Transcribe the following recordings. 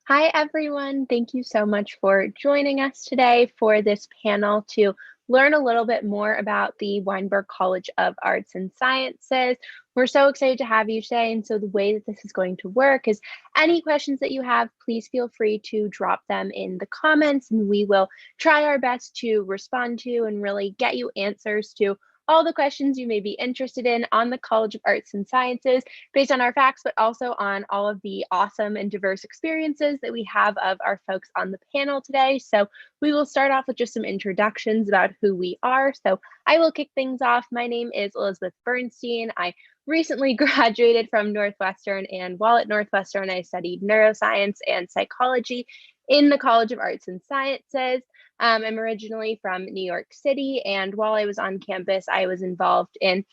Hi, everyone. Thank you so much for joining us today for this panel to learn a little bit more about the Weinberg College of Arts and Sciences. We're so excited to have you today. And so the way that this is going to work is any questions that you have, please feel free to drop them in the comments and we will try our best to respond to and really get you answers to all the questions you may be interested in on the College of Arts and Sciences based on our facts, but also on all of the awesome and diverse experiences that we have of our folks on the panel today. So we will start off with just some introductions about who we are. So I will kick things off. My name is Elizabeth Bernstein. I recently graduated from Northwestern, and while at Northwestern, I studied neuroscience and psychology in the College of Arts and Sciences. I'm originally from New York City, and while I was on campus, I was involved in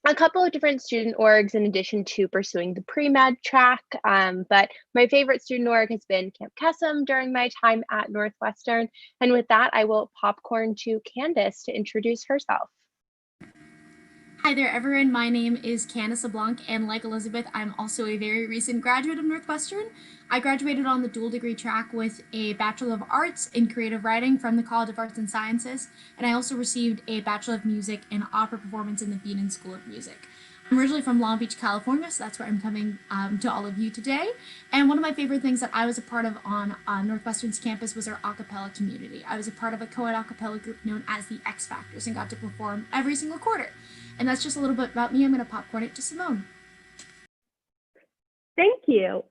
a couple of different student orgs in addition to pursuing the pre-med track. But my favorite student org has been Camp Kesem during my time at Northwestern. And with that, I will popcorn to Kandise to introduce herself. Hi there, everyone. My name is Kandise LeBlanc, and like Elizabeth, I'm also a very recent graduate of Northwestern. I graduated on the dual degree track with a Bachelor of Arts in Creative Writing from the College of Arts and Sciences, and I also received a Bachelor of Music in Opera Performance in the Beaton School of Music. I'm originally from Long Beach, California, so that's where I'm coming to all of you today. And one of my favorite things that I was a part of on Northwestern's campus was our a cappella community. I was a part of a co-ed a cappella group known as the X Factors and got to perform every single quarter. And that's just a little bit about me. I'm going to popcorn it to Simone. Thank you.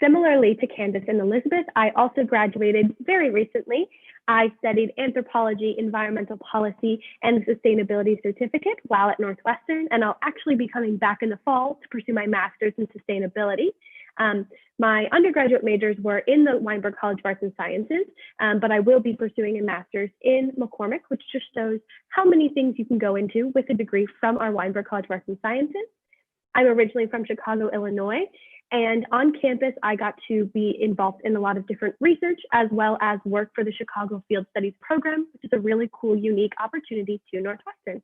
Similarly to Kandise and Elizabeth, I also graduated very recently. I studied Anthropology, Environmental Policy, and Sustainability Certificate while at Northwestern, and I'll actually be coming back in the fall to pursue my master's in sustainability. My undergraduate majors were in the Weinberg College of Arts and Sciences, but I will be pursuing a master's in Mccormick, which just shows how many things you can go into with a degree from our Weinberg College of Arts and Sciences. I'm originally from Chicago, Illinois, and on campus, I got to be involved in a lot of different research as well as work for the Chicago Field Studies program, which is a really cool, unique opportunity to Northwestern.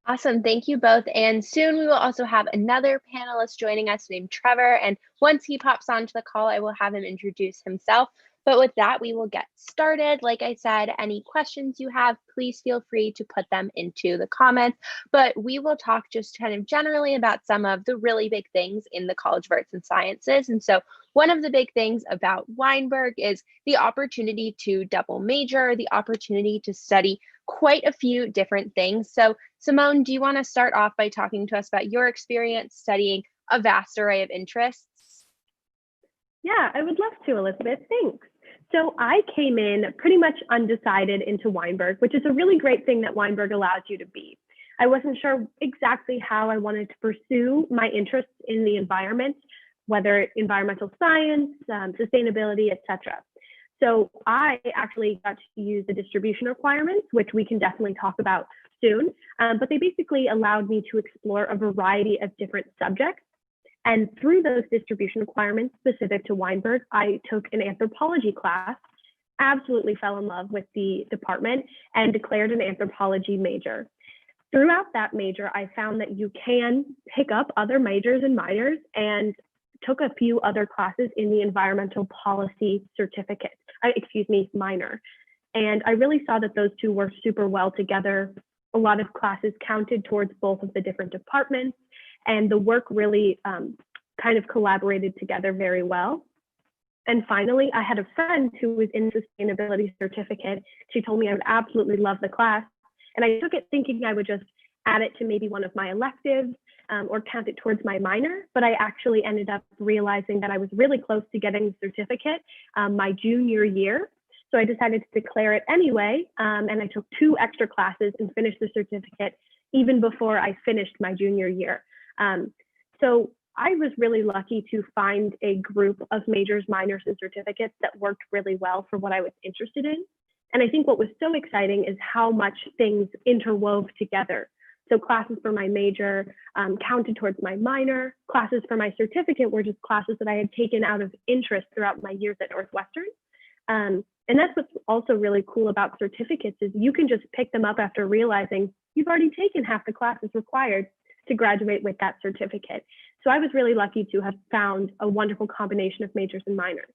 Awesome. Thank you both. And soon we will also have another panelist joining us named Trevor. And once he pops onto the call, I will have him introduce himself. But with that, we will get started. Like I said, any questions you have, please feel free to put them into the comments. But we will talk just kind of generally about some of the really big things in the College of Arts and Sciences. And so one of the big things about Weinberg is the opportunity to double major, the opportunity to study quite a few different things. So Simone, do you want to start off by talking to us about your experience studying a vast array of interests? Yeah, I would love to, Elizabeth. Thanks. So I came in pretty much undecided into Weinberg, which is a really great thing that Weinberg allows you to be. I wasn't sure exactly how I wanted to pursue my interests in the environment, whether environmental science, sustainability, etc. So I actually got to use the distribution requirements, which we can definitely talk about soon, but they basically allowed me to explore a variety of different subjects. And through those distribution requirements specific to Weinberg, I took an anthropology class, absolutely fell in love with the department, and declared an anthropology major. Throughout that major, I found that you can pick up other majors and minors, and took a few other classes in the environmental policy certificate, minor. And I really saw that those two worked super well together. A lot of classes counted towards both of the different departments, and the work really kind of collaborated together very well. And finally, I had a friend who was in sustainability certificate. She told me I would absolutely love the class. And I took it thinking I would just add it to maybe one of my electives or count it towards my minor. But I actually ended up realizing that I was really close to getting the certificate my junior year. So I decided to declare it anyway. And I took 2 extra classes and finished the certificate even before I finished my junior year. So I was really lucky to find a group of majors, minors, and certificates that worked really well for what I was interested in. And I think what was so exciting is how much things interwove together. So classes for my major counted towards my minor. Classes for my certificate were just classes that I had taken out of interest throughout my years at Northwestern. And that's what's also really cool about certificates is you can just pick them up after realizing you've already taken half the classes required to graduate with that certificate. So I was really lucky to have found a wonderful combination of majors and minors.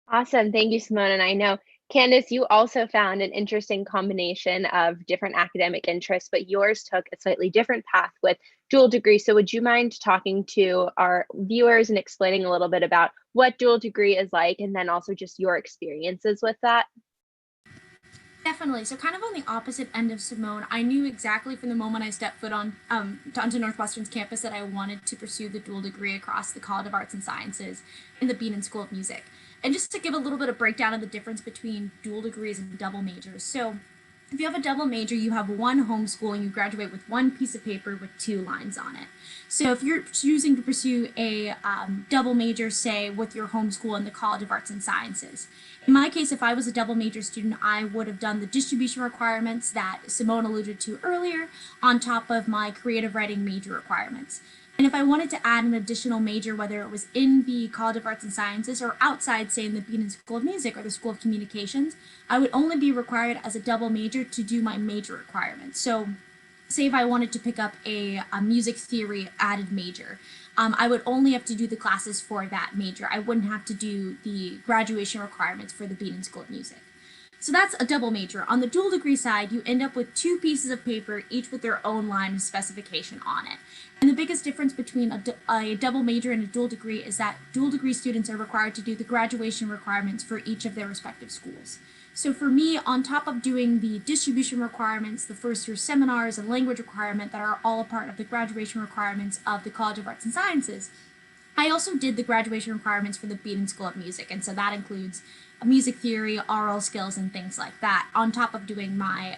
Awesome. Thank you, Simone. And I know, Kandise, you also found an interesting combination of different academic interests, but yours took a slightly different path with dual degree. So would you mind talking to our viewers and explaining a little bit about what dual degree is like, and then also just your experiences with that? Definitely. So kind of on the opposite end of Simone, I knew exactly from the moment I stepped foot onto Northwestern's campus that I wanted to pursue the dual degree across the College of Arts and Sciences in the Beaton School of Music. And just to give a little bit of breakdown of the difference between dual degrees and double majors. So if you have a double major, you have one homeschool and you graduate with one piece of paper with 2 lines on it. So if you're choosing to pursue a double major, say, with your homeschool in the College of Arts and Sciences, in my case, if I was a double major student, I would have done the distribution requirements that Simone alluded to earlier on top of my creative writing major requirements. And if I wanted to add an additional major, whether it was in the College of Arts and Sciences or outside, say in the Beaton School of Music or the School of Communications, I would only be required as a double major to do my major requirements. So say if I wanted to pick up a music theory added major, I would only have to do the classes for that major. I wouldn't have to do the graduation requirements for the Beaton School of Music. So that's a double major. On the dual degree side, you end up with 2 pieces of paper, each with their own line of specification on it. And the biggest difference between a double major and a dual degree is that dual degree students are required to do the graduation requirements for each of their respective schools. So for me, on top of doing the distribution requirements, the first year seminars and language requirement that are all a part of the graduation requirements of the College of Arts and Sciences, I also did the graduation requirements for the Beaton School of Music, and so that includes music theory, oral skills, and things like that, on top of doing my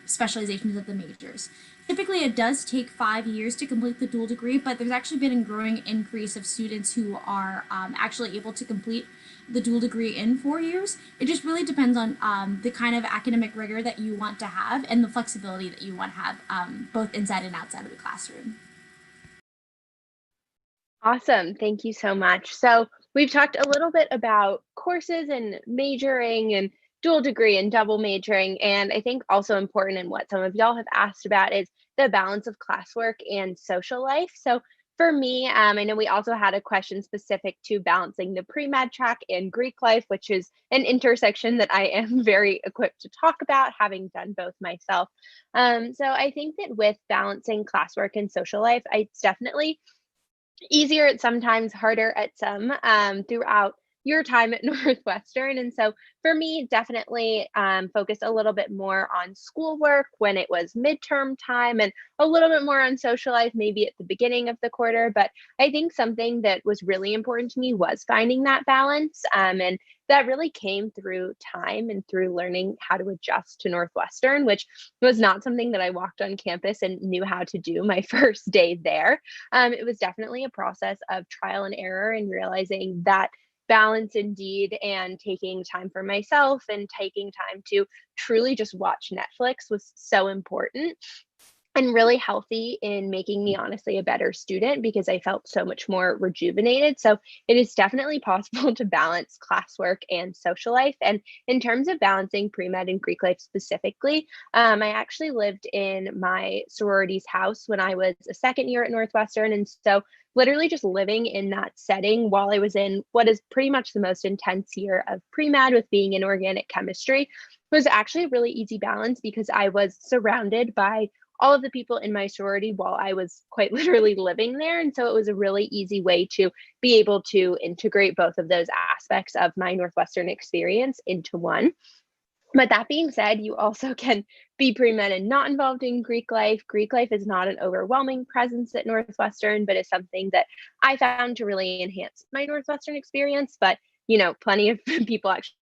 specializations of the majors. Typically, it does take 5 years to complete the dual degree, but there's actually been a growing increase of students who are actually able to complete the dual degree in 4 years. It just really depends on the kind of academic rigor that you want to have and the flexibility that you want to have both inside and outside of the classroom. Awesome. Thank you so much. So we've talked a little bit about courses and majoring and dual degree and double majoring. And I think also important, and what some of y'all have asked about, is the balance of classwork and social life. So for me, I know we also had a question specific to balancing the pre-med track and Greek life, which is an intersection that I am very equipped to talk about, having done both myself. So I think that with balancing classwork and social life, it's definitely easier at sometimes, harder at some, throughout your time at Northwestern. And so for me, definitely focused a little bit more on schoolwork when it was midterm time, and a little bit more on social life maybe at the beginning of the quarter. But I think something that was really important to me was finding that balance. And that really came through time and through learning how to adjust to Northwestern, which was not something that I walked on campus and knew how to do my first day there. It was definitely a process of trial and error, and realizing that balance indeed, and taking time for myself and taking time to truly just watch Netflix was so important and really healthy in making me honestly a better student, because I felt so much more rejuvenated. So it is definitely possible to balance classwork and social life. And in terms of balancing pre-med and Greek life specifically, I actually lived in my sorority's house when I was a second year at Northwestern. And so literally just living in that setting while I was in what is pretty much the most intense year of pre-med, with being in organic chemistry, was actually a really easy balance, because I was surrounded by all of the people in my sorority while I was quite literally living there. And so it was a really easy way to be able to integrate both of those aspects of my Northwestern experience into one. But that being said, you also can be pre-med and not involved in Greek life. Greek life is not an overwhelming presence at Northwestern, but is something that I found to really enhance my Northwestern experience. But, plenty of people actually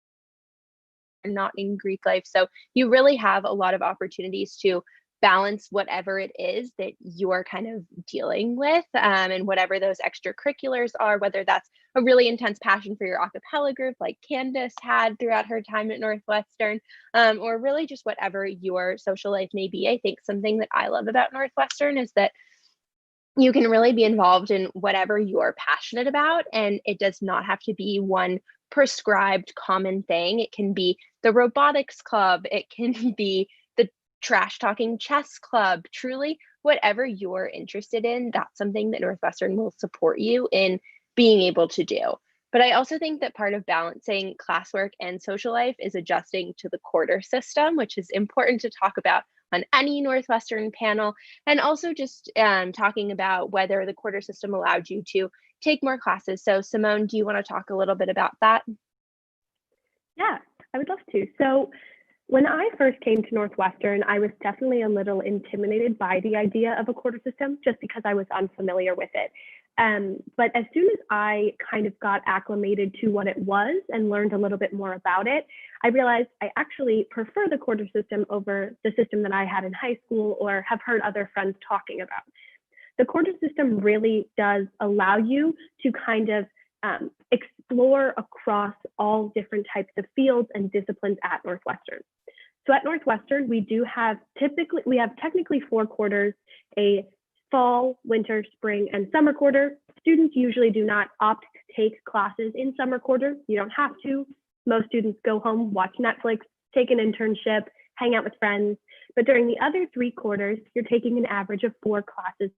are not in Greek life. So you really have a lot of opportunities to balance whatever it is that you're kind of dealing with, and whatever those extracurriculars are, whether that's a really intense passion for your a cappella group like Kandise had throughout her time at Northwestern, or really just whatever your social life may be. I think something that I love about Northwestern is that you can really be involved in whatever you're passionate about, and it does not have to be one prescribed common thing. It can be the robotics club, it can be the trash talking chess club, truly whatever you're interested in, that's something that Northwestern will support you in being able to do. But I also think that part of balancing classwork and social life is adjusting to the quarter system, which is important to talk about on any Northwestern panel, and also just talking about whether the quarter system allowed you to take more classes. So Simone, do you want to talk a little bit about that? Yeah, I would love to. So when I first came to Northwestern, I was definitely a little intimidated by the idea of a quarter system just because I was unfamiliar with it. But as soon as I kind of got acclimated to what it was and learned a little bit more about it, I realized I actually prefer the quarter system over the system that I had in high school or have heard other friends talking about. The quarter system really does allow you to kind of explore across all different types of fields and disciplines at Northwestern. So at Northwestern, we have technically 4 quarters: a fall, winter, spring, and summer quarter. Students usually do not opt to take classes in summer quarter. You don't have to. Most students go home, watch Netflix, take an internship, hang out with friends. But during the other 3 quarters, you're taking an average of 4 classes,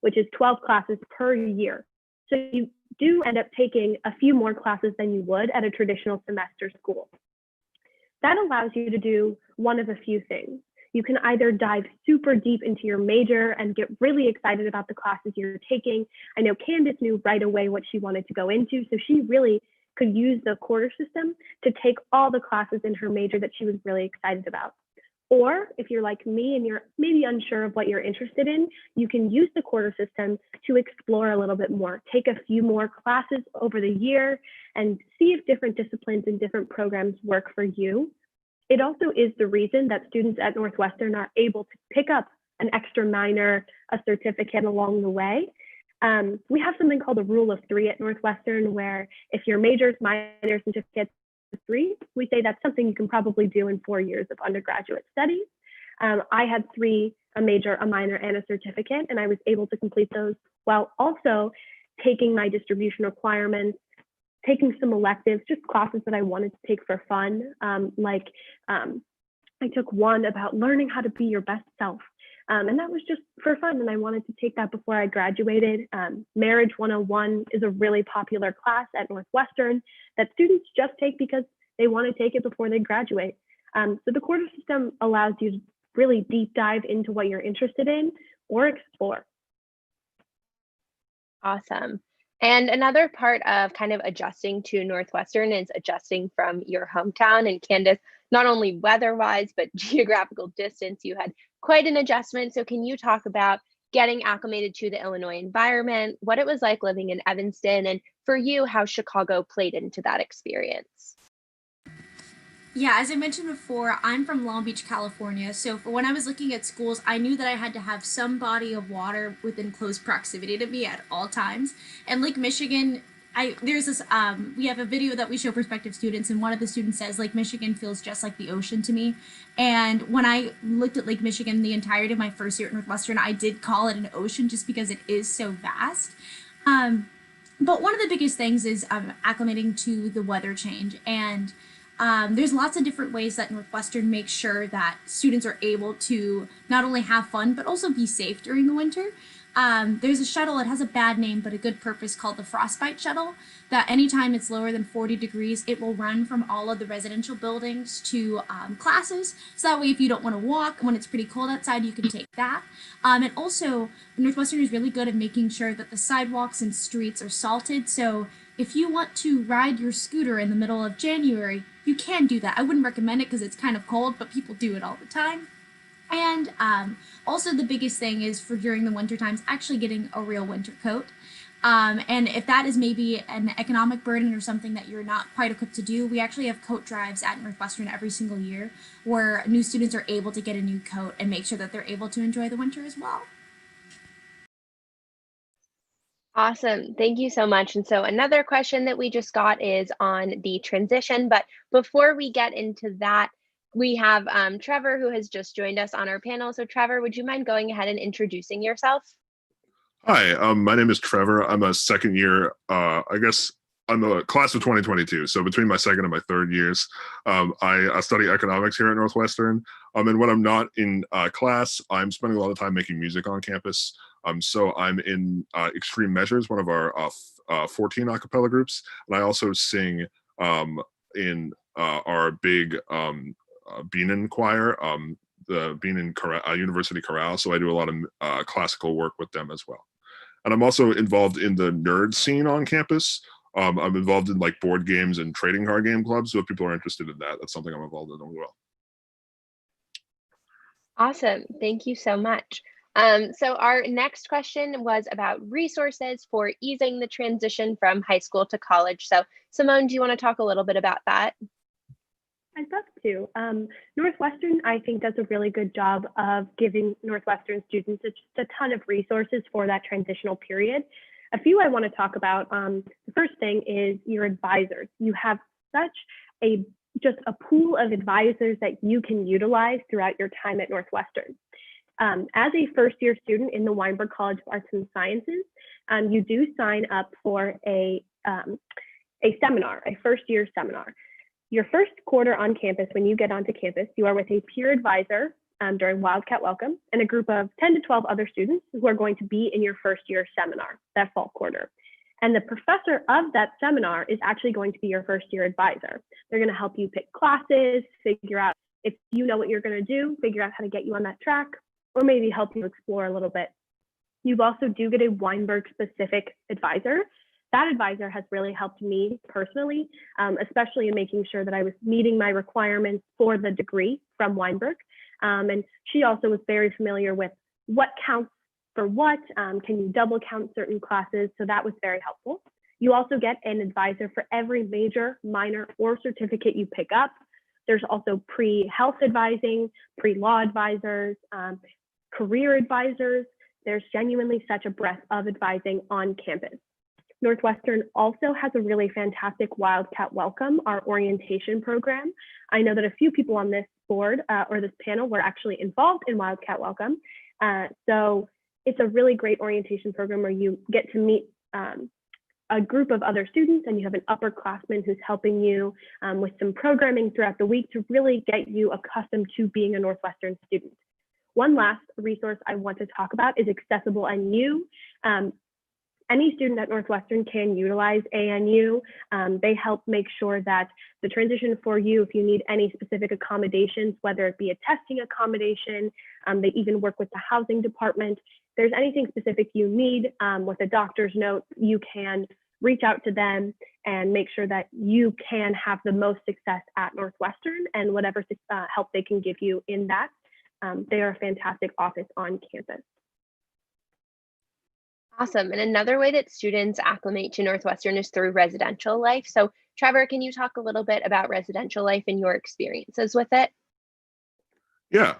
which is 12 classes per year. So you do end up taking a few more classes than you would at a traditional semester school. That allows you to do one of a few things. You can either dive super deep into your major and get really excited about the classes you're taking. I know Kandise knew right away what she wanted to go into, so she really could use the quarter system to take all the classes in her major that she was really excited about. Or if you're like me and you're maybe unsure of what you're interested in, you can use the quarter system to explore a little bit more, take a few more classes over the year and see if different disciplines and different programs work for you. It also is the reason that students at Northwestern are able to pick up an extra minor, a certificate along the way. We have something called the rule of 3 at Northwestern, where if your majors, minors, and certificates 3, we say that's something you can probably do in 4 years of undergraduate studies. I had 3, a major, a minor, and a certificate, and I was able to complete those while also taking my distribution requirements, taking some electives, just classes that I wanted to take for fun. I took one about learning how to be your best self. And that was just for fun, and I wanted to take that before I graduated. Marriage 101 is a really popular class at Northwestern that students just take because they want to take it before they graduate. So the quarter system allows you to really deep dive into what you're interested in or explore. Awesome. And another part of kind of adjusting to Northwestern is adjusting from your hometown. And Kandise, not only weather-wise, but geographical distance, you had quite an adjustment. So can you talk about getting acclimated to the Illinois environment, what it was like living in Evanston, and for you, how Chicago played into that experience? Yeah, as I mentioned before, I'm from Long Beach, California. So for when I was looking at schools, I knew that I had to have some body of water within close proximity to me at all times. And Lake Michigan, we have a video that we show prospective students, and one of the students says Lake Michigan feels just like the ocean to me. And when I looked at Lake Michigan the entirety of my first year at Northwestern, I did call it an ocean just because it is so vast. But one of the biggest things is acclimating to the weather change. And there's lots of different ways that Northwestern makes sure that students are able to not only have fun, but also be safe during the winter. There's a shuttle, it has a bad name, but a good purpose, called the Frostbite Shuttle, that anytime it's lower than 40 degrees, it will run from all of the residential buildings to classes. So that way, if you don't want to walk when it's pretty cold outside, you can take that. And also, Northwestern is really good at making sure that the sidewalks and streets are salted. So if you want to ride your scooter in the middle of January, you can do that. I wouldn't recommend it because it's kind of cold, but people do it all the time. And also the biggest thing is for during the winter times, actually getting a real winter coat. And if that is maybe an economic burden or something that you're not quite equipped to do, we actually have coat drives at Northwestern every single year where new students are able to get a new coat and make sure that they're able to enjoy the winter as well. Awesome. Thank you so much. And so another question that we just got is on the transition. But before we get into that, we have Trevor, who has just joined us on our panel. So Trevor, would you mind going ahead and introducing yourself? Hi, my name is Trevor. I'm a second year, I'm a class of 2022. So between my second and my third years, I study economics here at Northwestern. And when I'm not in class, I'm spending a lot of time making music on campus. So I'm in Extreme Measures, one of our 14 a cappella groups, and I also sing in our big Beanin choir, the Beanin University Chorale. So I do a lot of classical work with them as well. And I'm also involved in the nerd scene on campus. I'm involved in like board games and trading card game clubs. So if people are interested in that, that's something I'm involved in as well. Awesome. Thank you so much. So our next question was about resources for easing the transition from high school to college. So Simone, do you want to talk a little bit about that? I'd love to. Northwestern, I think, does a really good job of giving Northwestern students just a ton of resources for that transitional period. A few I want to talk about. The first thing is your advisors. You have just a pool of advisors that you can utilize throughout your time at Northwestern. As a first-year student in the Weinberg College of Arts and Sciences, you do sign up for a seminar, a first-year seminar. Your first quarter on campus, when you get onto campus, you are with a peer advisor during Wildcat Welcome and a group of 10 to 12 other students who are going to be in your first year seminar that fall quarter. And the professor of that seminar is actually going to be your first year advisor. They're going to help you pick classes, figure out if you know what you're going to do, figure out how to get you on that track, or maybe help you explore a little bit. You also do get a Weinberg specific advisor. That advisor has really helped me personally, especially in making sure that I was meeting my requirements for the degree from Weinberg. And she also was very familiar with what counts for what, can you double count certain classes? So that was very helpful. You also get an advisor for every major, minor, or certificate you pick up. There's also pre-health advising, pre-law advisors, career advisors. There's genuinely such a breadth of advising on campus. Northwestern also has a really fantastic Wildcat Welcome, our orientation program. I know that a few people on this board or this panel were actually involved in Wildcat Welcome. So it's a really great orientation program where you get to meet a group of other students and you have an upperclassman who's helping you with some programming throughout the week to really get you accustomed to being a Northwestern student. One last resource I want to talk about is Accessible NU. Any student at Northwestern can utilize ANU. They help make sure that the transition for you, if you need any specific accommodations, whether it be a testing accommodation, they even work with the housing department. If there's anything specific you need with a doctor's note, you can reach out to them and make sure that you can have the most success at Northwestern and whatever help they can give you in that. They are a fantastic office on campus. Awesome. And another way that students acclimate to Northwestern is through residential life. So Trevor, can you talk a little bit about residential life and your experiences with it? Yeah.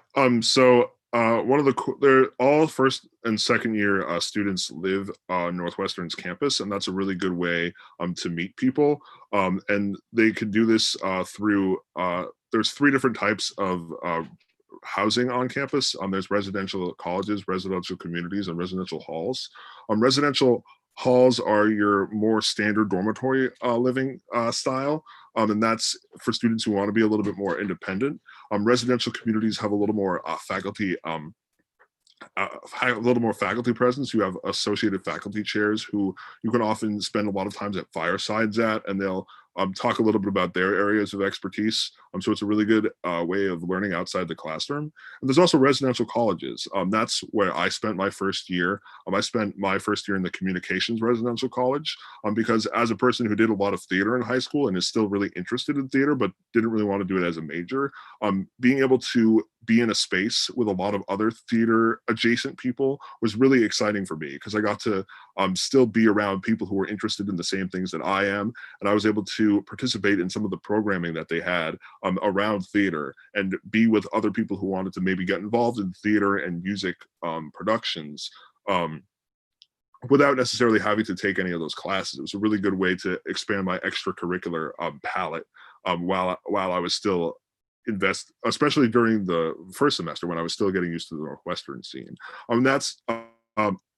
They're all first and second year students live on Northwestern's campus, and that's a really good way to meet people. And they could do this through, there's 3 different types of housing on campus. There's residential colleges, residential communities, and residential halls. Residential halls are your more standard dormitory living style, and that's for students who want to be a little bit more independent. Residential communities have a little more faculty presence. You have associated faculty chairs who you can often spend a lot of times at firesides at, and they'll talk a little bit about their areas of expertise. So it's a really good way of learning outside the classroom. And there's also residential colleges. That's where I spent my first year. I spent my first year in the communications residential college because as a person who did a lot of theater in high school and is still really interested in theater, but didn't really want to do it as a major, being able to be in a space with a lot of other theater adjacent people was really exciting for me because I got to still be around people who were interested in the same things that I am. And I was able to participate in some of the programming that they had around theater and be with other people who wanted to maybe get involved in theater and music productions without necessarily having to take any of those classes. It was a really good way to expand my extracurricular palette while I was still especially during the first semester when I was still getting used to the Northwestern scene. That's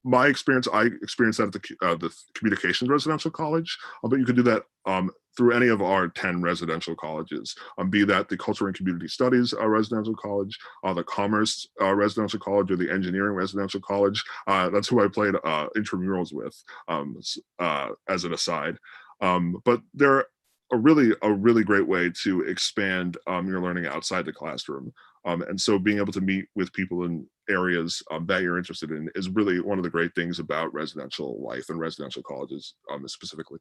my experience, I experienced that at the Communications Residential College, but you could do that through any of our 10 residential colleges, be that the Culture and Community Studies Residential College, the Commerce Residential College, or the Engineering Residential College. That's who I played intramurals with, as an aside. But they're a really great way to expand your learning outside the classroom. And so being able to meet with people in areas that you're interested in is really one of the great things about residential life and residential colleges specifically.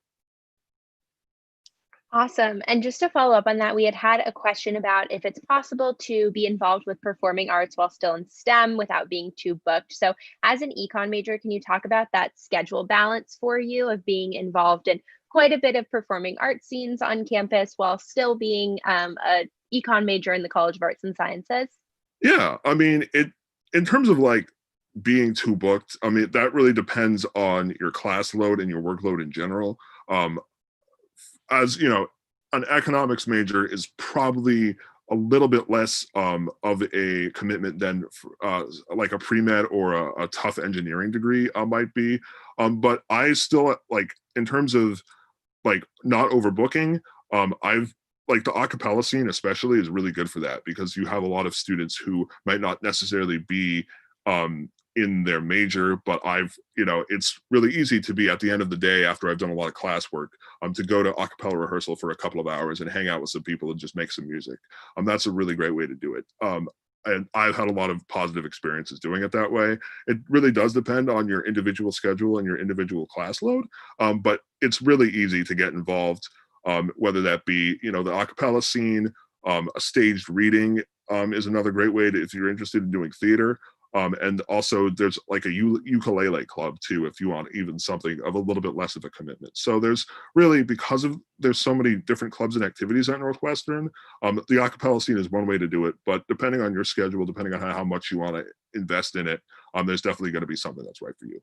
Awesome. And just to follow up on that, we had a question about if it's possible to be involved with performing arts while still in STEM without being too booked. So as an econ major, can you talk about that schedule balance for you of being involved in quite a bit of performing arts scenes on campus while still being a econ major in the College of Arts and Sciences? Yeah, I mean, in terms of like being too booked, I mean, that really depends on your class load and your workload in general. As you know, an economics major is probably a little bit less of a commitment than like a pre-med or a tough engineering degree might be. But I still, like, in terms of like not overbooking, I've like the acapella scene especially is really good for that, because you have a lot of students who might not necessarily be in their major, but it's really easy to be at the end of the day after I've done a lot of classwork, to go to acapella rehearsal for a couple of hours and hang out with some people and just make some music. That's a really great way to do it. And I've had a lot of positive experiences doing it that way. It really does depend on your individual schedule and your individual class load, but it's really easy to get involved, whether that be, the acapella scene, a staged reading is another great way to, if you're interested in doing theater. And also there's like a ukulele club too, if you want even something of a little bit less of a commitment. So there's really, because of there's so many different clubs and activities at Northwestern, the acapella scene is one way to do it, but depending on your schedule, depending on how much you want to invest in it, there's definitely going to be something that's right for you.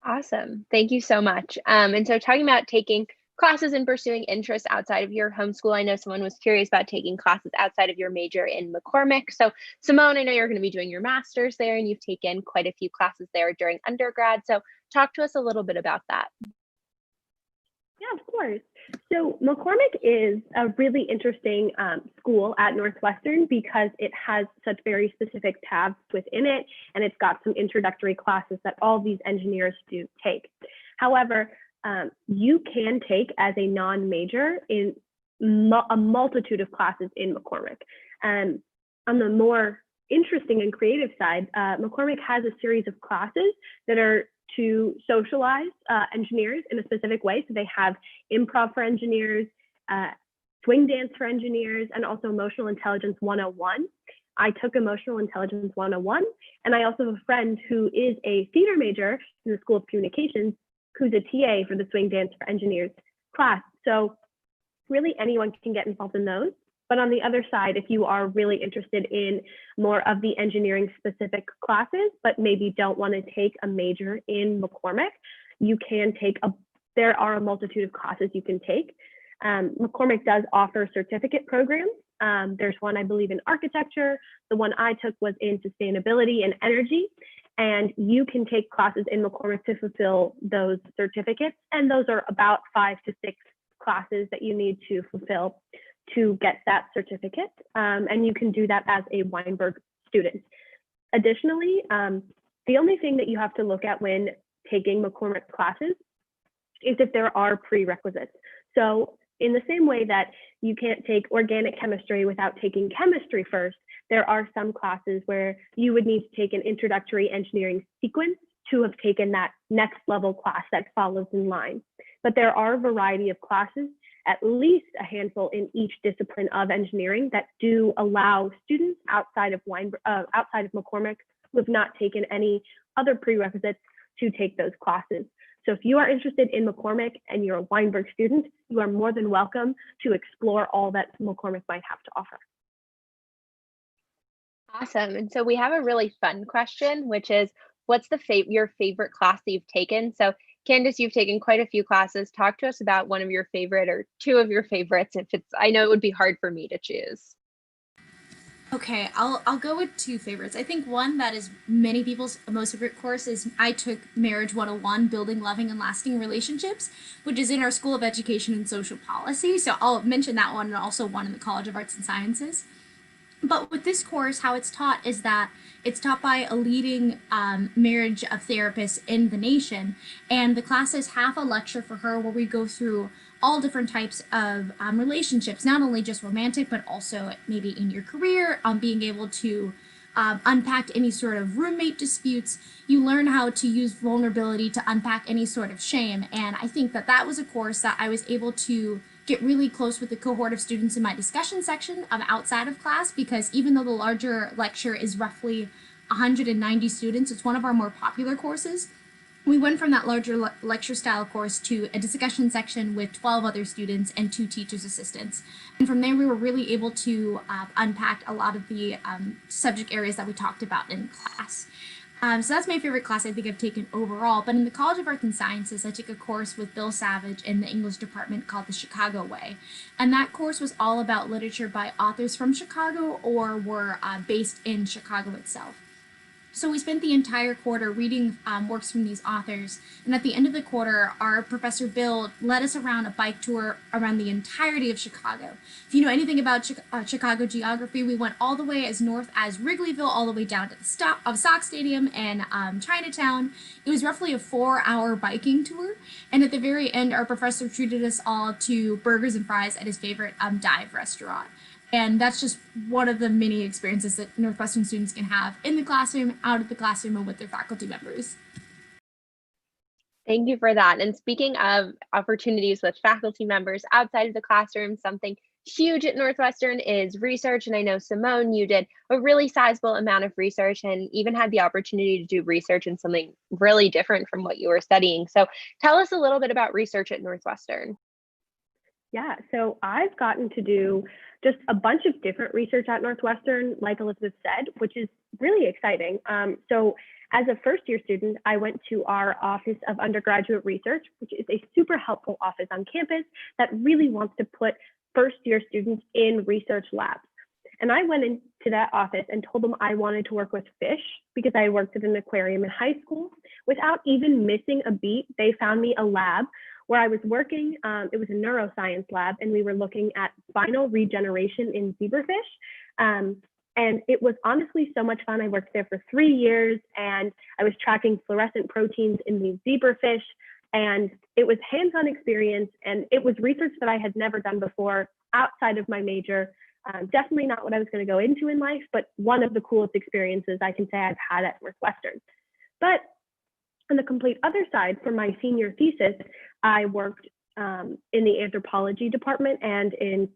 Awesome. Thank you so much. And so talking about taking classes and pursuing interests outside of your homeschool, I know someone was curious about taking classes outside of your major in Mccormick. So Simone, I know you're going to be doing your master's there and you've taken quite a few classes there during undergrad. So talk to us a little bit about that. Yeah, of course. So McCormick is a really interesting school at Northwestern because it has such very specific tabs within it, and it's got some introductory classes that all these engineers do take. However, you can take as a non-major in a multitude of classes in McCormick. And on the more interesting and creative side, McCormick has a series of classes that are to socialize engineers in a specific way. So they have improv for engineers, swing dance for engineers, and also emotional intelligence 101. I took emotional intelligence 101, and I also have a friend who is a theater major in the School of Communications who's a TA for the Swing Dance for Engineers class. So really anyone can get involved in those. But on the other side, if you are really interested in more of the engineering specific classes, but maybe don't want to take a major in McCormick, you can take there are a multitude of classes you can take. McCormick does offer certificate programs. There's one, I believe, in architecture. The one I took was in sustainability and energy. And you can take classes in McCormick to fulfill those certificates. And those are about 5 to 6 classes that you need to fulfill to get that certificate. And you can do that as a Weinberg student. Additionally, the only thing that you have to look at when taking McCormick classes is if there are prerequisites. So in the same way that you can't take organic chemistry without taking chemistry first, there are some classes where you would need to take an introductory engineering sequence to have taken that next level class that follows in line. But there are a variety of classes, at least a handful in each discipline of engineering, that do allow students outside of McCormick who have not taken any other prerequisites to take those classes. So if you are interested in McCormick and you're a Weinberg student, you are more than welcome to explore all that McCormick might have to offer. Awesome. And so we have a really fun question, which is, what's your favorite class that you've taken? So Kandise, you've taken quite a few classes. Talk to us about one of your favorite or two of your favorites. I know it would be hard for me to choose. Okay, I'll go with two favorites. I think one that is many people's most favorite course is I took Marriage 101, Building Loving and Lasting Relationships, which is in our School of Education and Social Policy. So I'll mention that one, and also one in the College of Arts and Sciences. But with this course, how it's taught is that it's taught by a leading marriage of therapists in the nation. And the class is half a lecture for her where we go through all different types of relationships, not only just romantic, but also maybe in your career, being able to unpack any sort of roommate disputes. You learn how to use vulnerability to unpack any sort of shame. And I think that that was a course that I was able to get really close with the cohort of students in my discussion section outside of class, because even though the larger lecture is roughly 190 students, it's one of our more popular courses. We went from that larger lecture style course to a discussion section with 12 other students and 2 teacher's assistants. And from there, we were really able to unpack a lot of the subject areas that we talked about in class. So that's my favorite class I think I've taken overall. But in the College of Arts and Sciences, I took a course with Bill Savage in the English department called The Chicago Way. And that course was all about literature by authors from Chicago or were based in Chicago itself. So we spent the entire quarter reading works from these authors, and at the end of the quarter, our professor Bill led us around a bike tour around the entirety of Chicago. If you know anything about Chicago geography, we went all the way as north as Wrigleyville, all the way down to the Sox Stadium and Chinatown. It was roughly a 4-hour biking tour, and at the very end, our professor treated us all to burgers and fries at his favorite dive restaurant. And that's just one of the many experiences that Northwestern students can have in the classroom, out of the classroom, and with their faculty members. Thank you for that. And speaking of opportunities with faculty members outside of the classroom, something huge at Northwestern is research. And I know, Simone, you did a really sizable amount of research and even had the opportunity to do research in something really different from what you were studying. So tell us a little bit about research at Northwestern. Yeah, so I've gotten to do just a bunch of different research at Northwestern, like Elizabeth said, which is really exciting. So as a first year student, I went to our Office of Undergraduate Research, which is a super helpful office on campus that really wants to put first year students in research labs. And I went into that office and told them I wanted to work with fish because I worked at an aquarium in high school. Without even missing a beat, they found me a lab where I was working. It was a neuroscience lab, and we were looking at spinal regeneration in zebrafish. And it was honestly so much fun. I worked there for 3 years, and I was tracking fluorescent proteins in these zebrafish. And it was hands-on experience, and it was research that I had never done before outside of my major. Definitely not what I was going to go into in life, but one of the coolest experiences I can say I've had at Northwestern. But on the complete other side, for my senior thesis, I worked in the Anthropology department and in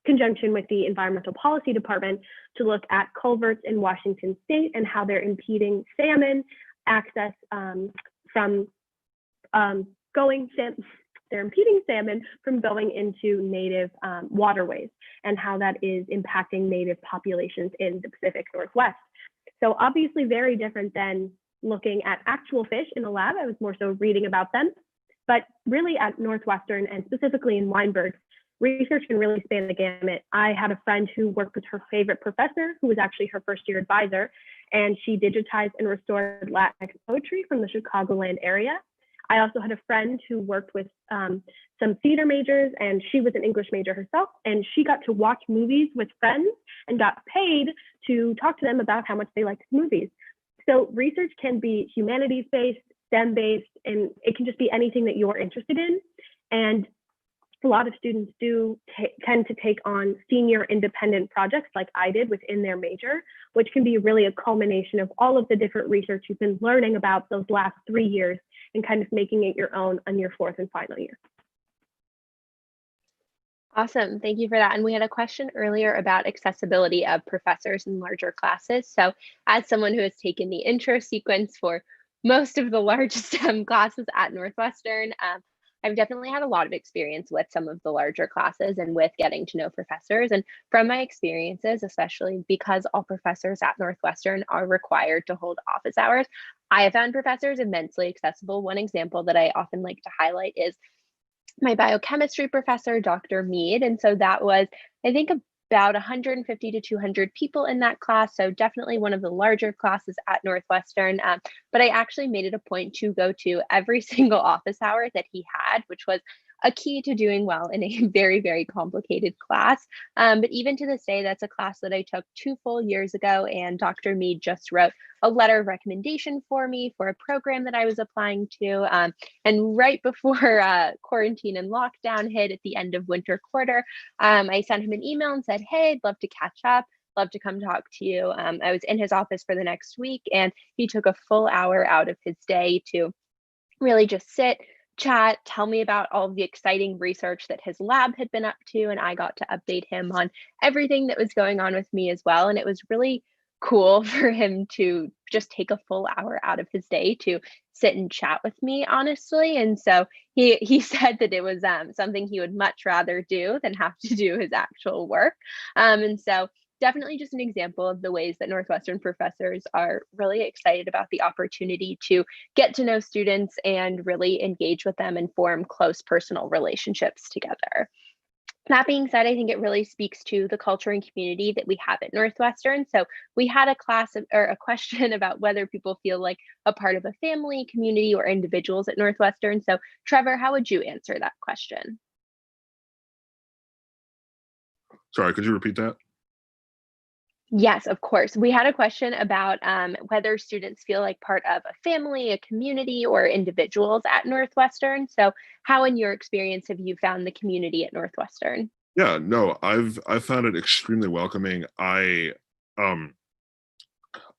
conjunction with the Environmental Policy department to look at culverts in Washington state and how they're impeding salmon access they're impeding salmon from going into native waterways and how that is impacting native populations in the Pacific Northwest. So obviously very different than looking at actual fish in a lab. I was more so reading about them. But really at Northwestern, and specifically in Weinberg, research can really span the gamut. I had a friend who worked with her favorite professor, who was actually her first year advisor, and she digitized and restored Latinx poetry from the Chicagoland area. I also had a friend who worked with some theater majors, and she was an English major herself, and she got to watch movies with friends and got paid to talk to them about how much they liked movies. So research can be humanities-based, STEM-based, and it can just be anything that you're interested in. And a lot of students do tend to take on senior independent projects like I did within their major, which can be really a culmination of all of the different research you've been learning about those last 3 years and kind of making it your own on your 4th and final year. Awesome. Thank you for that. And we had a question earlier about accessibility of professors in larger classes. So as someone who has taken the intro sequence for most of the largest STEM classes at Northwestern, I've definitely had a lot of experience with some of the larger classes and with getting to know professors. And from my experiences, especially because all professors at Northwestern are required to hold office hours, I have found professors immensely accessible. One example that I often like to highlight is my biochemistry professor, Dr. Mead. And so that was, I think, about 150 to 200 people in that class, so definitely one of the larger classes at Northwestern. But I actually made it a point to go to every single office hour that he had, which was a key to doing well in a very, very complicated class. But even to this day, that's a class that I took 2 full years ago, and Dr. Mead just wrote a letter of recommendation for me for a program that I was applying to. And right before quarantine and lockdown hit at the end of winter quarter, I sent him an email and said, hey, I'd love to catch up, love to come talk to you. I was in his office for the next week, and he took a full hour out of his day to really just sit, chat, tell me about all of the exciting research that his lab had been up to, and I got to update him on everything that was going on with me as well. And it was really cool for him to just take a full hour out of his day to sit and chat with me, honestly. And so he said that it was something he would much rather do than have to do his actual work. And so definitely just an example of the ways that Northwestern professors are really excited about the opportunity to get to know students and really engage with them and form close personal relationships together. That being said, I think it really speaks to the culture and community that we have at Northwestern. So we had a question about whether people feel like a part of a family, community, or individuals at Northwestern. So Trevor, how would you answer that question? Sorry, could you repeat that? Yes, of course. We had a question about whether students feel like part of a family, a community, or individuals at Northwestern. So how, in your experience, have you found the community at Northwestern? Yeah, no, I've found it extremely welcoming.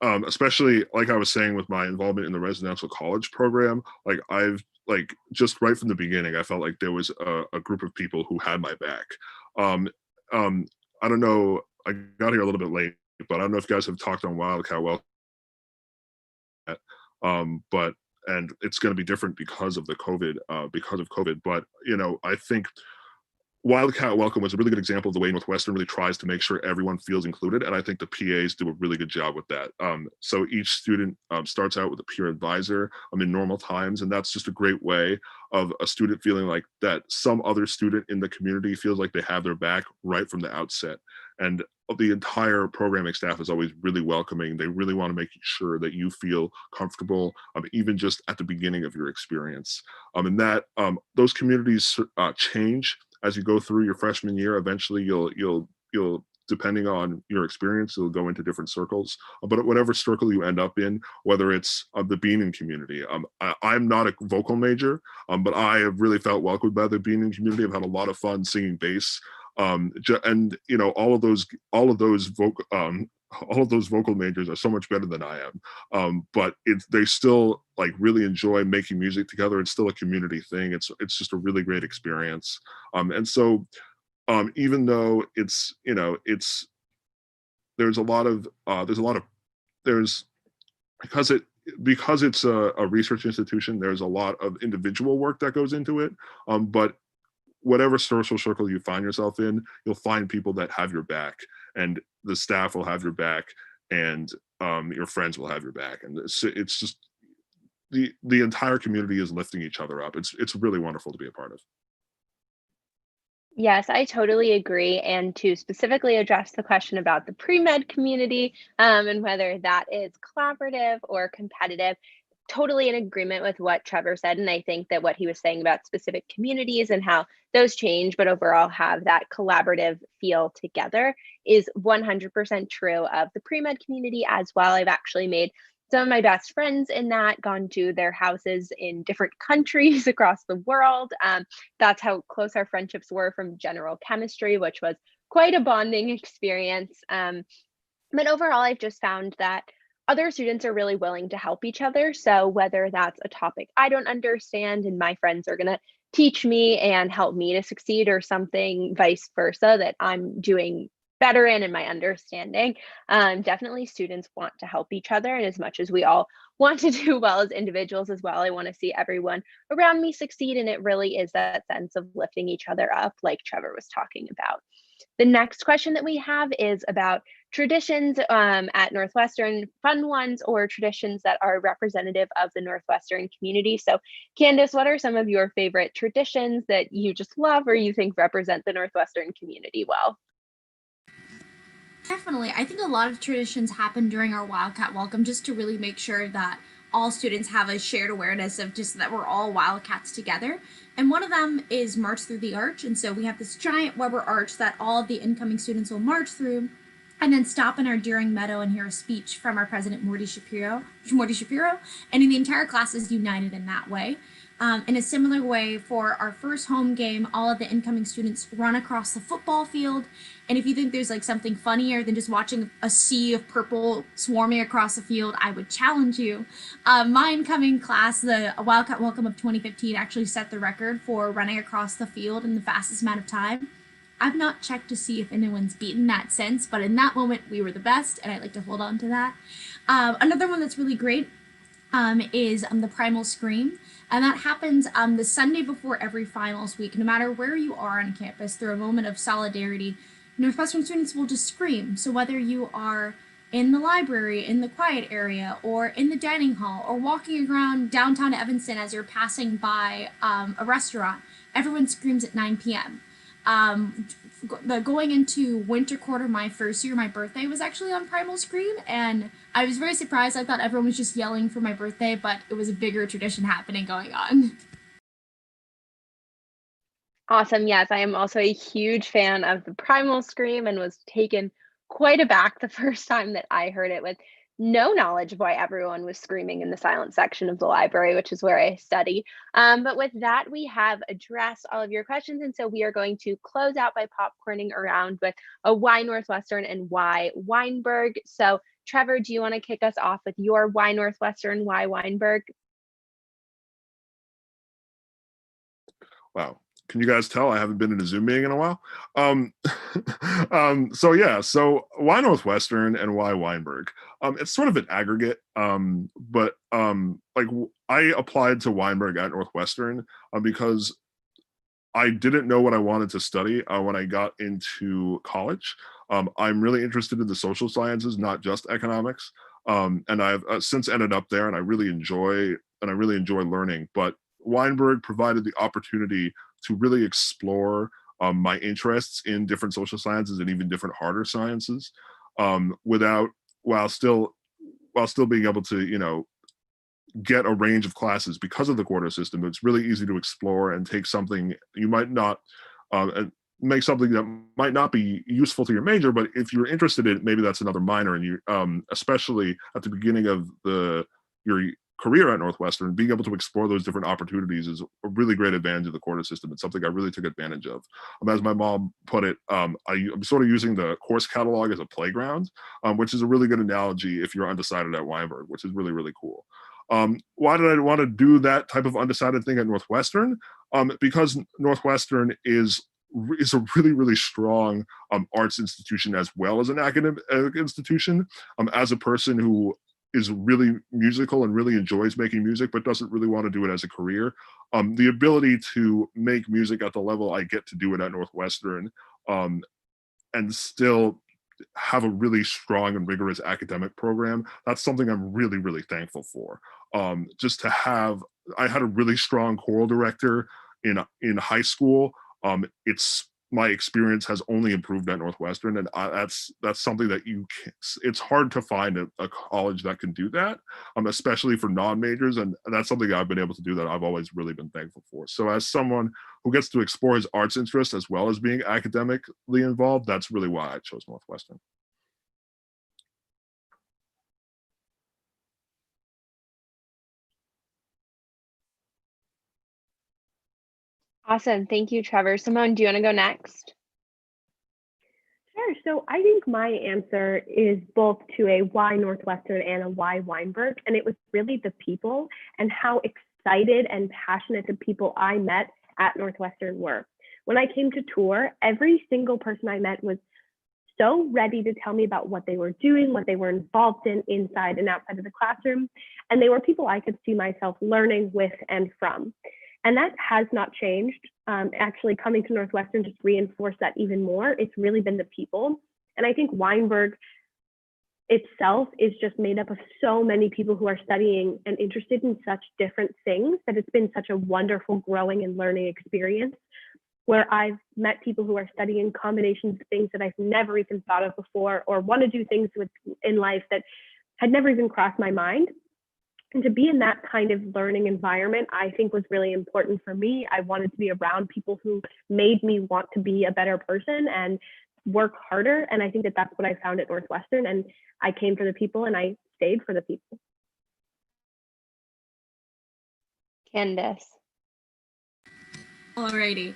Especially like I was saying with my involvement in the residential college program, like just right from the beginning, I felt like there was a group of people who had my back. Um, I don't know, I got here a little bit late, but I don't know if you guys have talked on Wildcat Welcome, but and it's going to be different because of the COVID. But I think Wildcat Welcome was a really good example of the way Northwestern really tries to make sure everyone feels included, and I think the PAs do a really good job with that. So each student starts out with a peer advisor in normal times, and that's just a great way of a student feeling like that some other student in the community feels like they have their back right from the outset. And the entire programming staff is always really welcoming. They really want to make sure that you feel comfortable, even just at the beginning of your experience. And that those communities change as you go through your freshman year. Eventually you'll depending on your experience, you'll go into different circles. But whatever circle you end up in, whether it's the Beanin community, I'm not a vocal major, but I have really felt welcomed by the Beanin community. I've had a lot of fun singing bass, and all of those vocal majors are so much better than I am. But they still like really enjoy making music together. It's still a community thing. It's just a really great experience. And so even though because it's a research institution, there's a lot of individual work that goes into it. But whatever social circle you find yourself in, you'll find people that have your back, and the staff will have your back, and your friends will have your back. And it's just the entire community is lifting each other up. It's really wonderful to be a part of. Yes, I totally agree. And to specifically address the question about the pre-med community and whether that is collaborative or competitive, totally in agreement with what Trevor said. And I think that what he was saying about specific communities and how those change, but overall have that collaborative feel together is 100% true of the pre-med community as well. I've actually made some of my best friends in that, gone to their houses in different countries across the world. That's how close our friendships were from general chemistry, which was quite a bonding experience. But overall, I've just found that other students are really willing to help each other. So whether that's a topic I don't understand and my friends are going to teach me and help me to succeed, or something vice versa that I'm doing better in my understanding, definitely students want to help each other. And as much as we all want to do well as individuals as well, I want to see everyone around me succeed. And it really is that sense of lifting each other up, like Trevor was talking about. The next question that we have is about traditions at Northwestern, fun ones or traditions that are representative of the Northwestern community. So Kandise, what are some of your favorite traditions that you just love or you think represent the Northwestern community well? Definitely. I think a lot of traditions happen during our Wildcat Welcome just to really make sure that all students have a shared awareness of just that we're all Wildcats together. And one of them is March Through the Arch. And so we have this giant Weber arch that all of the incoming students will march through and then stop in our Deering Meadow and hear a speech from our president, Morty Shapiro. And the entire class is united in that way. In a similar way, for our first home game, all of the incoming students run across the football field. And if you think there's like something funnier than just watching a sea of purple swarming across the field, I would challenge you. My incoming class, the Wildcat Welcome of 2015, actually set the record for running across the field in the fastest amount of time. I've not checked to see if anyone's beaten that since, but in that moment, we were the best, and I like to hold on to that. Another one that's really great is the Primal Scream. And that happens the Sunday before every finals week. No matter where you are on campus, through a moment of solidarity, Northwestern students will just scream. So whether you are in the library, in the quiet area, or in the dining hall, or walking around downtown Evanston as you're passing by a restaurant, everyone screams at 9 p.m. Going into winter quarter, my first year, my birthday was actually on Primal Scream, and I was very surprised. I thought everyone was just yelling for my birthday, but it was a bigger tradition happening going on. Awesome. Yes, I am also a huge fan of the Primal Scream and was taken quite aback the first time that I heard it with no knowledge of why everyone was screaming in the silent section of the library, which is where I study. But with that, we have addressed all of your questions. And so we are going to close out by popcorning around with a why Northwestern and why Weinberg. So Trevor, do you want to kick us off with your why Northwestern, why Weinberg? Wow. Can you guys tell I haven't been in a Zoom meeting in a while? So why Northwestern and why Weinberg? It's sort of an aggregate, but I applied to Weinberg at Northwestern because I didn't know what I wanted to study when I got into college. I'm really interested in the social sciences, not just economics, and I've since ended up there, and I really enjoy learning. But Weinberg provided the opportunity to really explore my interests in different social sciences and even different harder sciences, while still being able to get a range of classes because of the quarter system. It's really easy to explore and take something you might not and make something that might not be useful to your major, but if you're interested in it, maybe that's another minor. And you especially at the beginning of your career at Northwestern, being able to explore those different opportunities is a really great advantage of the quarter system. It's something I really took advantage of. As my mom put it, I'm sort of using the course catalog as a playground, which is a really good analogy if you're undecided at Weinberg, which is really, really cool. Why did I want to do that type of undecided thing at Northwestern? Because Northwestern is a really, really strong arts institution as well as an academic institution. As a person who is really musical and really enjoys making music, but doesn't really want to do it as a career. The ability to make music at the level I get to do it at Northwestern, and still have a really strong and rigorous academic program, that's something I'm really, really thankful for. Just to have, I had a really strong choral director in high school. My experience has only improved at Northwestern, and that's something that it's hard to find a college that can do that, especially for non-majors, and that's something I've been able to do that I've always really been thankful for. So as someone who gets to explore his arts interest as well as being academically involved, that's really why I chose Northwestern. Awesome. Thank you, Trevor. Simone, do you want to go next? Sure. So I think my answer is both to a why Northwestern and a why Weinberg. And it was really the people and how excited and passionate the people I met at Northwestern were. When I came to tour, every single person I met was so ready to tell me about what they were doing, what they were involved in inside and outside of the classroom. And they were people I could see myself learning with and from. And that has not changed. Actually, coming to Northwestern just reinforced that even more. It's really been the people. And I think Weinberg itself is just made up of so many people who are studying and interested in such different things that it's been such a wonderful growing and learning experience. where I've met people who are studying combinations of things that I've never even thought of before, or want to do things in life that had never even crossed my mind. And to be in that kind of learning environment, I think was really important for me. I wanted to be around people who made me want to be a better person and work harder. And I think that that's what I found at Northwestern. And I came for the people and I stayed for the people. Kandise. Alrighty.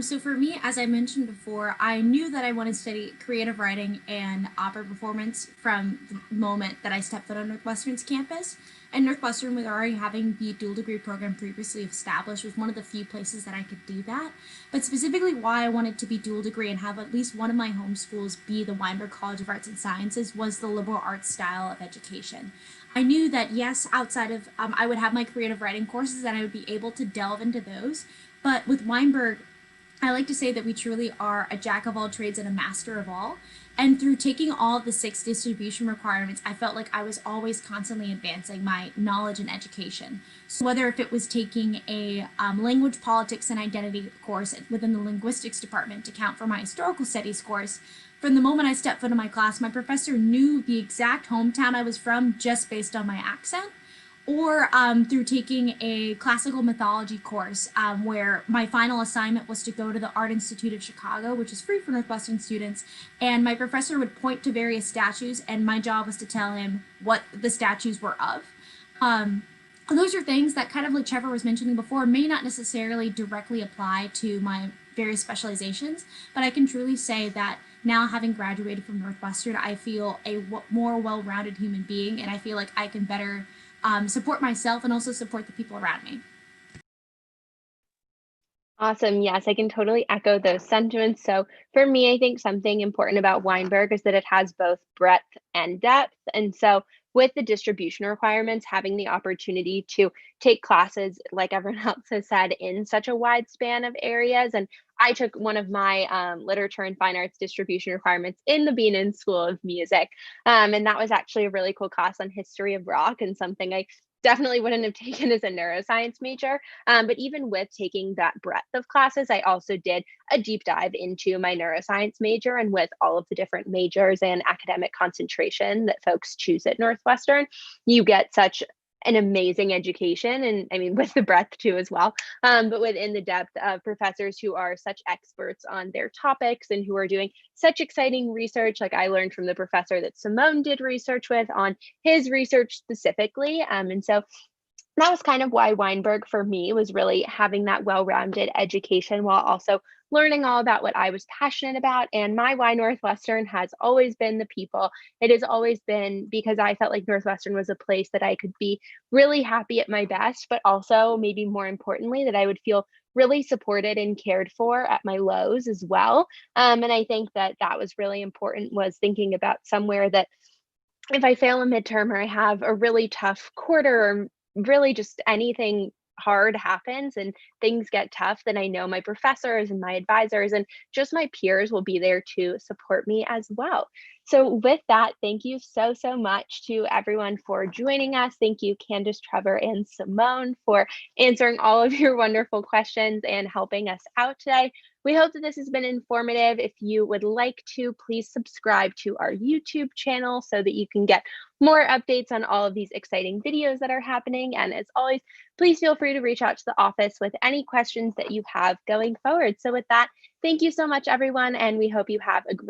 So for me, as I mentioned before, I knew that I wanted to study creative writing and opera performance from the moment that I stepped foot on Northwestern's campus. And Northwestern, with already having the dual degree program previously established, was one of the few places that I could do that. But specifically why I wanted to be dual degree and have at least one of my home schools be the Weinberg College of Arts and Sciences was the liberal arts style of education. I knew that, yes, outside of, I would have my creative writing courses and I would be able to delve into those. But with Weinberg, I like to say that we truly are a jack of all trades and a master of all. And through taking all of the 6 distribution requirements, I felt like I was always constantly advancing my knowledge and education. So whether if it was taking a language, politics, and identity course within the linguistics department to count for my historical studies course, from the moment I stepped foot in my class, my professor knew the exact hometown I was from just based on my accent. Or through taking a classical mythology course where my final assignment was to go to the Art Institute of Chicago, which is free for Northwestern students, and my professor would point to various statues, and my job was to tell him what the statues were of. Those are things that, kind of like Trevor was mentioning before, may not necessarily directly apply to my various specializations, but I can truly say that now, having graduated from Northwestern, I feel a more well-rounded human being, and I feel like I can better support myself and also support the people around me. Awesome. Yes, I can totally echo those sentiments. So for me, I think something important about Weinberg is that it has both breadth and depth. And so with the distribution requirements, having the opportunity to take classes, like everyone else has said, in such a wide span of areas. And I took one of my literature and fine arts distribution requirements in the Beanan School of Music. And that was actually a really cool class on history of rock, and something I definitely wouldn't have taken as a neuroscience major. But even with taking that breadth of classes, I also did a deep dive into my neuroscience major, and with all of the different majors and academic concentration that folks choose at Northwestern, you get such an amazing education. And I mean, with the breadth too as well, but within the depth of professors who are such experts on their topics and who are doing such exciting research. Like I learned from the professor that Simone did research with on his research specifically. And so that was kind of why Weinberg for me was really having that well-rounded education while also learning all about what I was passionate about. And my why Northwestern has always been the people. It has always been because I felt like Northwestern was a place that I could be really happy at my best, but also maybe more importantly, that I would feel really supported and cared for at my lows as well. And I think that that was really important, was thinking about somewhere that if I fail a midterm or I have a really tough quarter, or really just anything hard happens and things get tough, then I know my professors and my advisors and just my peers will be there to support me as well. So with that, thank you so, so much to everyone for joining us. Thank you, Kandise, Trevor, and Simone, for answering all of your wonderful questions and helping us out today. We hope that this has been informative. If you would like to, please subscribe to our YouTube channel so that you can get more updates on all of these exciting videos that are happening. And as always, please feel free to reach out to the office with any questions that you have going forward. So with that, thank you so much, everyone, and we hope you have a great